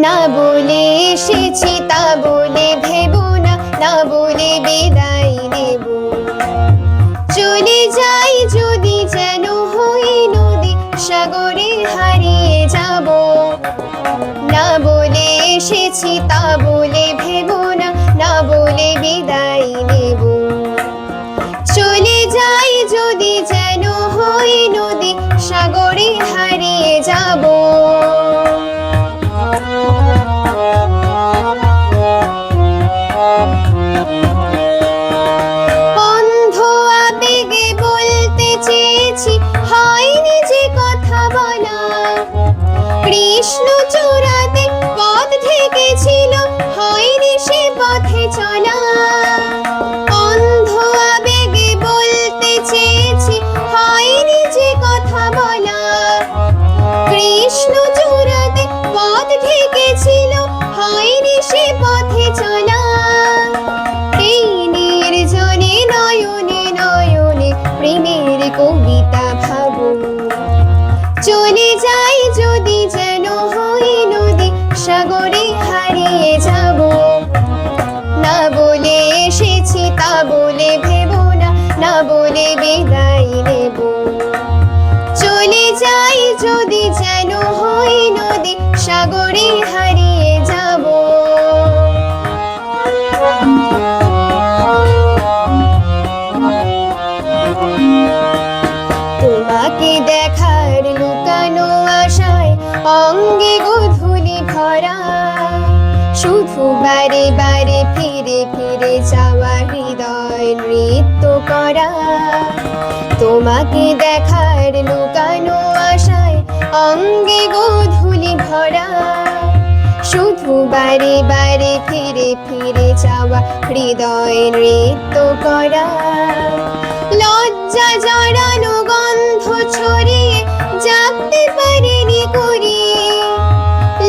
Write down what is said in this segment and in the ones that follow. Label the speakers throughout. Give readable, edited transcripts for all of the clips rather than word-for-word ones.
Speaker 1: না বলে এসেছি তা বলে ভেবো না, না বলে বিদায় নেব। চলে যাই যদি যেন হই নদী, সাগরে হারিয়ে যাব। না বলে এসেছি তা বলে ভেবো না, না বলে বিদায় নেব। চলে যাই যদি যেন হই নদী, সাগরে হারিয়ে যাব। অন্ধ আবেগে বলতে চেয়েছি, হয়নি যে কথা বলা। কৃষ্ণ চূড়াতে পথ ঢেকেছিল, হয়নি সে পথে চলা। অন্ধ আবেগে বলতে চেয়েছি, হয়নি যে কথা বলা। কৃষ্ণ চূড়াতে পথ ঢেকেছিল, হয়নি সে পথে চলা। এই নির্জনে নয়নে নয়নে প্রেমের কবিতা ভাবো। চলে যাই যদি যেন হই নদী, সাগরে হারিয়ে যাব। না বলে এসেছি তা বলে ভেবো না, না বলে বিদায় নেব। চলে যাই যদি যেন হই নদী, সাগরে হারিয়ে যাব। তোমাকে দেখার লুকানো আশায় অঙ্গে গোধূলি ভরা। শুধু বারে বারে ফিরে ফিরে যাওয়া হৃদয় নৃত্য করা। তোমাকে দেখার লুকানো আশায় অঙ্গে গোধূলি ভরা। শুধু বারে বারে ফিরে ফিরে যাওয়া হৃদয় নৃত্য করা। লজ্জা জড়ানো গন্ধ ছড়িয়ে জাগতে পারেনি করিয়ে।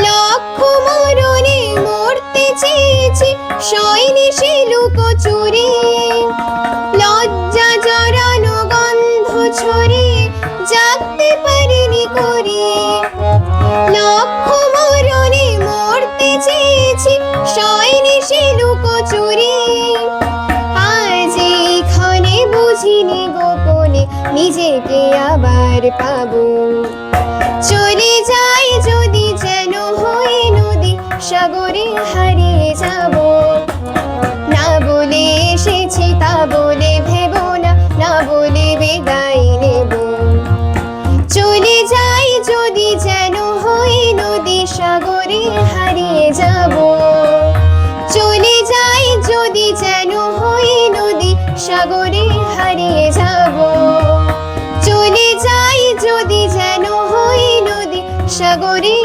Speaker 1: লক্ষ মরণে মরতে চেয়েছি, সয়নি সে লুকোচুরি। লজ্জা জড়ানো গন্ধ ছড়িয়ে জাগতে পারেনি করিয়ে। লক্ষ মরণে মরতে চেয়েছি, সয়নি সে লুকোচুরি। আজ এইখানে বুঝিনি গোপনে নিজেকে আবার পাবো। চলে যাই যদি যেন হই নদী, সাগরে হারিয়ে যাব। না বলে এসেছি তা বলে ভেবো না, না বলে বিদায় নেব। চলে যাই যদি যেন হই নদী, সাগরে হারিয়ে যাব। চলে যাই যদি যেন হই নদী, সাগরে হারিয়ে যাব। চলে যাই যদি যেন হই নদী, সাগরে